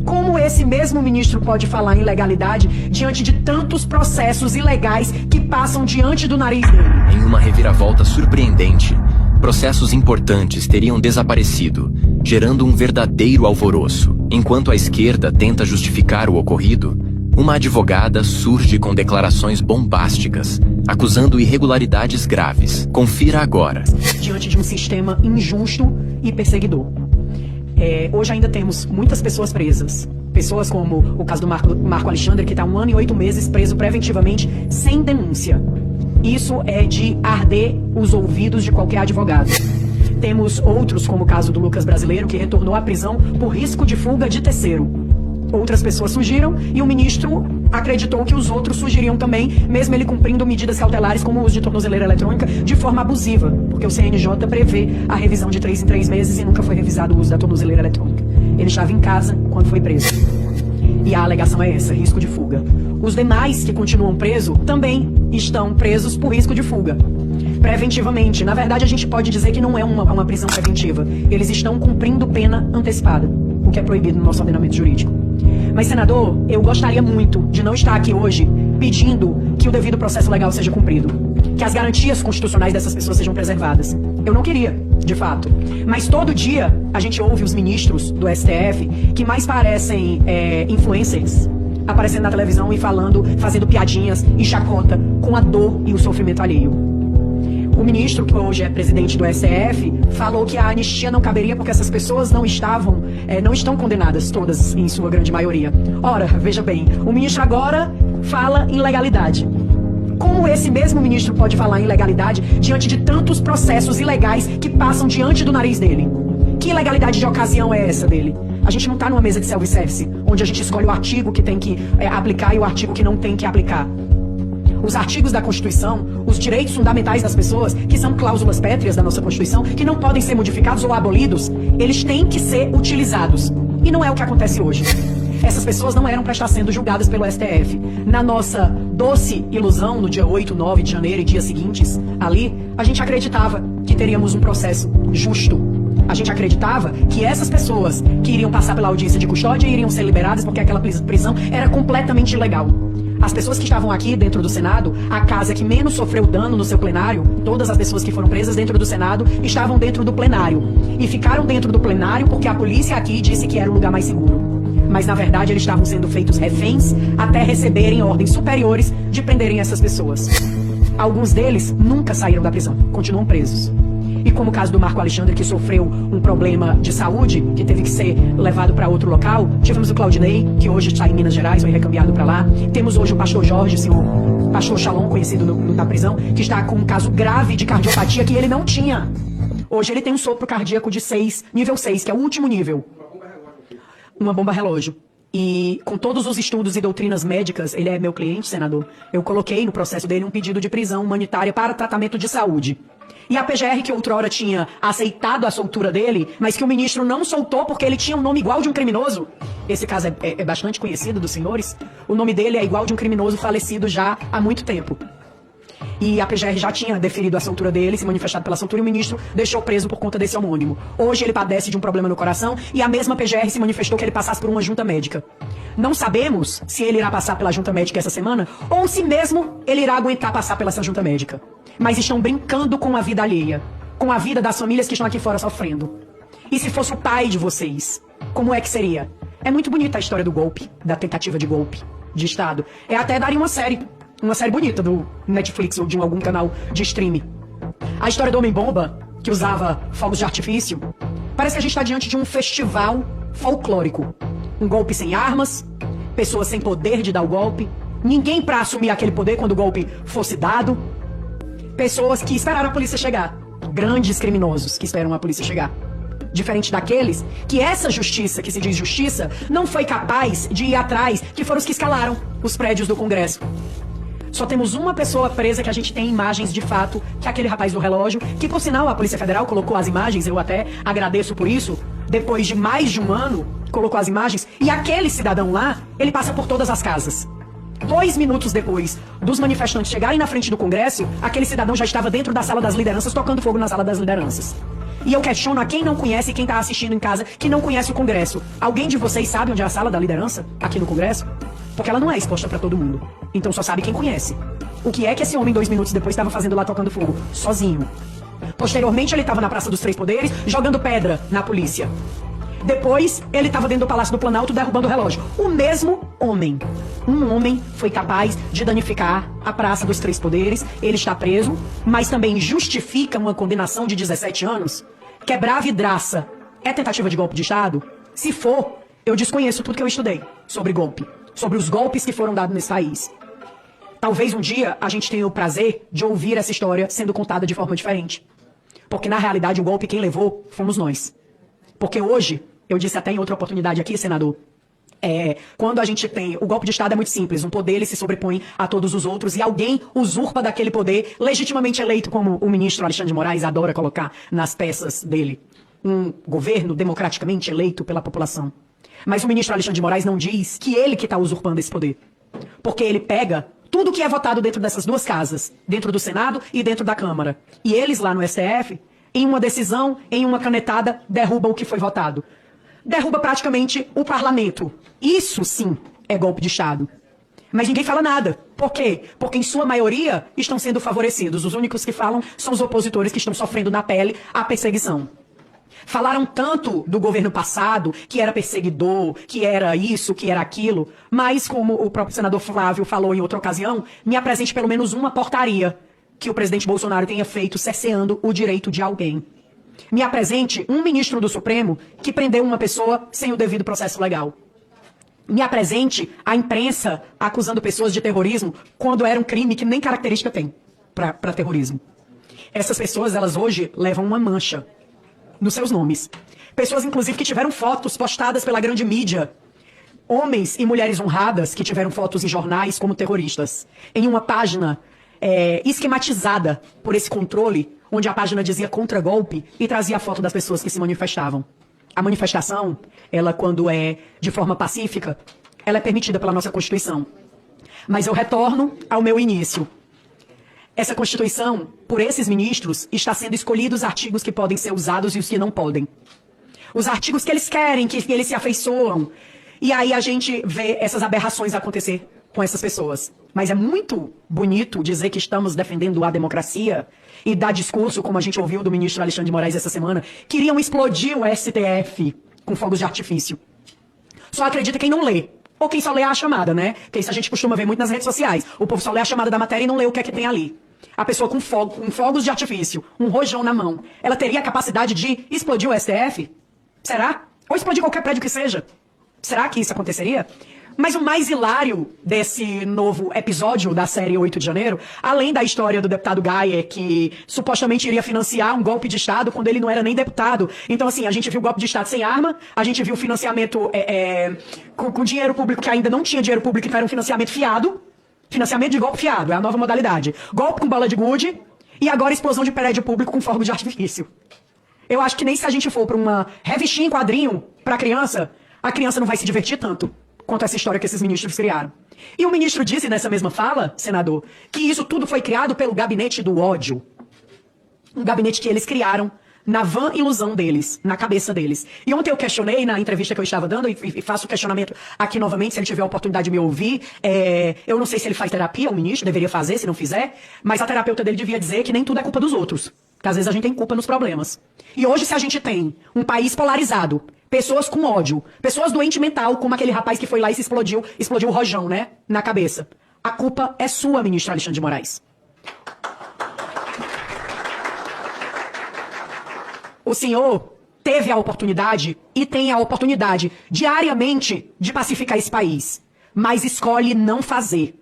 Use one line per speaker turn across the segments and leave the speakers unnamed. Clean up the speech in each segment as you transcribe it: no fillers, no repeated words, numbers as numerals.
Como esse mesmo ministro pode falar em legalidade diante de tantos processos ilegais que passam diante do nariz dele?
Em uma reviravolta surpreendente, processos importantes teriam desaparecido, gerando um verdadeiro alvoroço. Enquanto a esquerda tenta justificar o ocorrido, uma advogada surge com declarações bombásticas, acusando irregularidades graves. Confira agora.
Diante de um sistema injusto e perseguidor. Hoje ainda temos muitas pessoas presas. Pessoas como o caso do Marco Alexandre, que está 1 ano e 8 meses preso preventivamente, sem denúncia. Isso é de arder os ouvidos de qualquer advogado. Temos outros, como o caso do Lucas Brasileiro, que retornou à prisão por risco de fuga de terceiro. Outras pessoas fugiram e o ministro acreditou que os outros fugiriam também, mesmo ele cumprindo medidas cautelares como o uso de tornozeleira eletrônica de forma abusiva, porque o CNJ prevê a revisão de 3 em 3 meses e nunca foi revisado o uso da tornozeleira eletrônica. Ele estava em casa quando foi preso. E a alegação é essa, risco de fuga. Os demais que continuam presos também estão presos por risco de fuga. Preventivamente. Na verdade, a gente pode dizer que não é uma prisão preventiva. Eles estão cumprindo pena antecipada, o que é proibido no nosso ordenamento jurídico. Mas, senador, eu gostaria muito de não estar aqui hoje pedindo que o devido processo legal seja cumprido, que as garantias constitucionais dessas pessoas sejam preservadas. Eu não queria, de fato. Mas todo dia a gente ouve os ministros do STF que mais parecem influencers aparecendo na televisão e falando, fazendo piadinhas e chacota com a dor e o sofrimento alheio. O ministro, que hoje é presidente do STF, falou que a anistia não caberia porque essas pessoas não estão condenadas, todas, em sua grande maioria. Ora, veja bem, o ministro agora fala em legalidade. Como esse mesmo ministro pode falar em legalidade diante de tantos processos ilegais que passam diante do nariz dele? Que ilegalidade de ocasião é essa dele? A gente não está numa mesa de self-service, onde a gente escolhe o artigo que tem que aplicar e o artigo que não tem que aplicar. Os artigos da Constituição, os direitos fundamentais das pessoas, que são cláusulas pétreas da nossa Constituição, que não podem ser modificados ou abolidos, eles têm que ser utilizados. E não é o que acontece hoje. Essas pessoas não eram para estar sendo julgadas pelo STF. Na nossa doce ilusão, no dia 8, 9 de janeiro e dias seguintes, ali, a gente acreditava que teríamos um processo justo. A gente acreditava que essas pessoas que iriam passar pela audiência de custódia iriam ser liberadas porque aquela prisão era completamente ilegal. As pessoas que estavam aqui dentro do Senado, a casa que menos sofreu dano no seu plenário, todas as pessoas que foram presas dentro do Senado estavam dentro do plenário. E ficaram dentro do plenário porque a polícia aqui disse que era um lugar mais seguro. Mas na verdade eles estavam sendo feitos reféns até receberem ordens superiores de prenderem essas pessoas. Alguns deles nunca saíram da prisão, continuam presos. E como o caso do Marco Alexandre, que sofreu um problema de saúde, que teve que ser levado para outro local. Tivemos o Claudinei, que hoje está em Minas Gerais, foi recambiado para lá. Temos hoje o pastor Jorge, o pastor Shalom, conhecido na prisão, que está com um caso grave de cardiopatia que ele não tinha. Hoje ele tem um sopro cardíaco de 6, nível 6, que é o último nível. Uma bomba relógio. E com todos os estudos e doutrinas médicas, ele é meu cliente, senador, eu coloquei no processo dele um pedido de prisão humanitária para tratamento de saúde. E a PGR, que outrora tinha aceitado a soltura dele, mas que o ministro não soltou porque ele tinha um nome igual de um criminoso. Esse caso é bastante conhecido dos senhores. O nome dele é igual de um criminoso falecido já há muito tempo. E a PGR já tinha deferido a soltura dele, se manifestado pela soltura, e o ministro deixou preso por conta desse homônimo. Hoje ele padece de um problema no coração e a mesma PGR se manifestou que ele passasse por uma junta médica. Não sabemos se ele irá passar pela junta médica essa semana ou se mesmo ele irá aguentar passar pela essa junta médica. Mas estão brincando com a vida alheia, com a vida das famílias que estão aqui fora sofrendo. E se fosse o pai de vocês, como é que seria? É muito bonita a história do golpe, da tentativa de golpe de Estado. Até daria uma série bonita do Netflix ou de algum canal de streaming. A história do Homem-Bomba, que usava fogos de artifício, parece que a gente está diante de um festival folclórico. Um golpe sem armas, pessoas sem poder de dar o golpe, ninguém para assumir aquele poder quando o golpe fosse dado, pessoas que esperaram a polícia chegar, grandes criminosos que esperam a polícia chegar. Diferente daqueles que essa justiça, que se diz justiça, não foi capaz de ir atrás, que foram os que escalaram os prédios do Congresso. Só temos uma pessoa presa que a gente tem imagens de fato, que é aquele rapaz do relógio, que por sinal a Polícia Federal colocou as imagens, eu até agradeço por isso, depois de mais de um ano, colocou as imagens, e aquele cidadão lá, ele passa por todas as casas. 2 minutos depois dos manifestantes chegarem na frente do Congresso, aquele cidadão já estava dentro da sala das lideranças, tocando fogo na sala das lideranças. E eu questiono a quem não conhece e quem está assistindo em casa, que não conhece o Congresso. Alguém de vocês sabe onde é a sala da liderança aqui no Congresso? Porque ela não é exposta para todo mundo. Então só sabe quem conhece. O que é que esse homem 2 minutos depois estava fazendo lá tocando fogo? Sozinho. Posteriormente ele estava na Praça dos Três Poderes jogando pedra na polícia. Depois ele estava dentro do Palácio do Planalto derrubando o relógio. O mesmo homem. Um homem foi capaz de danificar a Praça dos Três Poderes. Ele está preso, mas também justifica uma condenação de 17 anos. Quebrar vidraça é tentativa de golpe de Estado? Se for, eu desconheço tudo que eu estudei sobre golpe. Sobre os golpes que foram dados nesse país. Talvez um dia a gente tenha o prazer de ouvir essa história sendo contada de forma diferente. Porque na realidade o golpe quem levou fomos nós. Porque hoje, eu disse até em outra oportunidade aqui, senador, quando a gente tem... O golpe de Estado é muito simples. Um poder ele se sobrepõe a todos os outros e alguém usurpa daquele poder legitimamente eleito, como o ministro Alexandre de Moraes adora colocar nas peças dele. Um governo democraticamente eleito pela população. Mas o ministro Alexandre de Moraes não diz que ele que está usurpando esse poder. Porque ele pega tudo que é votado dentro dessas duas casas, dentro do Senado e dentro da Câmara. E eles lá no STF, em uma decisão, em uma canetada, derrubam o que foi votado. Derruba praticamente o parlamento. Isso sim é golpe de Estado. Mas ninguém fala nada. Por quê? Porque em sua maioria estão sendo favorecidos. Os únicos que falam são os opositores que estão sofrendo na pele a perseguição. Falaram tanto do governo passado, que era perseguidor, que era isso, que era aquilo, mas como o próprio senador Flávio falou em outra ocasião, me apresente pelo menos uma portaria que o presidente Bolsonaro tenha feito cerceando o direito de alguém. Me apresente um ministro do Supremo que prendeu uma pessoa sem o devido processo legal. Me apresente a imprensa acusando pessoas de terrorismo quando era um crime que nem característica tem para terrorismo. Essas pessoas, elas hoje levam uma mancha nos seus nomes. Pessoas, inclusive, que tiveram fotos postadas pela grande mídia. Homens e mulheres honradas que tiveram fotos em jornais como terroristas. Em uma página esquematizada por esse controle, onde a página dizia contra-golpe e trazia a foto das pessoas que se manifestavam. A manifestação, ela quando é de forma pacífica, ela é permitida pela nossa Constituição. Mas eu retorno ao meu início. Essa Constituição, por esses ministros, está sendo escolhidos os artigos que podem ser usados e os que não podem. Os artigos que eles querem, que eles se afeiçoam. E aí a gente vê essas aberrações acontecer com essas pessoas. Mas é muito bonito dizer que estamos defendendo a democracia e dar discurso, como a gente ouviu do ministro Alexandre de Moraes essa semana, queriam explodir o STF com fogos de artifício. Só acredita quem não lê. Ou quem só lê a chamada, né? Que isso a gente costuma ver muito nas redes sociais. O povo só lê a chamada da matéria e não lê o que é que tem ali. A pessoa com fogos de artifício, um rojão na mão, ela teria a capacidade de explodir o STF? Será? Ou explodir qualquer prédio que seja? Será que isso aconteceria? Mas o mais hilário desse novo episódio da série 8 de janeiro, além da história do deputado Gaia, que supostamente iria financiar um golpe de Estado quando ele não era nem deputado. Então, assim, a gente viu golpe de Estado sem arma, a gente viu financiamento com dinheiro público que ainda não tinha dinheiro público, então era um financiamento fiado. Financiamento de golpe fiado, é a nova modalidade. Golpe com bala de gude e agora explosão de prédio público com fogos de artifício. Eu acho que nem se a gente for para uma revistinha em quadrinho para a criança não vai se divertir tanto quanto essa história que esses ministros criaram. E o ministro disse nessa mesma fala, senador, que isso tudo foi criado pelo gabinete do ódio. Um gabinete que eles criaram na vã ilusão deles, na cabeça deles. E ontem eu questionei na entrevista que eu estava dando, e faço o questionamento aqui novamente, se ele tiver a oportunidade de me ouvir. Eu não sei se ele faz terapia, o ministro deveria fazer, se não fizer, mas a terapeuta dele devia dizer que nem tudo é culpa dos outros. Que às vezes a gente tem culpa nos problemas. E hoje, se a gente tem um país polarizado, pessoas com ódio, pessoas doentes mental, como aquele rapaz que foi lá e se explodiu o rojão, né, na cabeça. A culpa é sua, ministro Alexandre de Moraes. O senhor teve a oportunidade e tem a oportunidade diariamente de pacificar esse país, mas escolhe não fazer.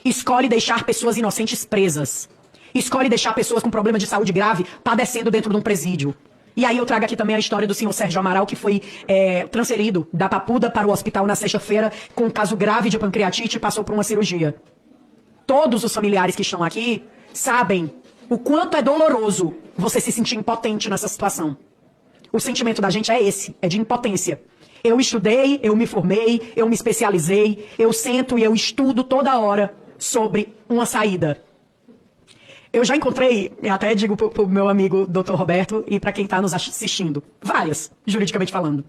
Escolhe deixar pessoas inocentes presas. Escolhe deixar pessoas com problema de saúde grave padecendo dentro de um presídio. E aí eu trago aqui também a história do senhor Sérgio Amaral, que foi transferido da Papuda para o hospital na sexta-feira com um caso grave de pancreatite e passou por uma cirurgia. Todos os familiares que estão aqui sabem o quanto é doloroso você se sentir impotente nessa situação. O sentimento da gente é esse, é de impotência. Eu estudei, eu me formei, eu me especializei, eu sento e eu estudo toda hora sobre uma saída. Eu já encontrei, eu até digo pro meu amigo Dr. Roberto e para quem está nos assistindo, várias, juridicamente falando,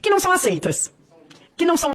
que não são aceitas, que não são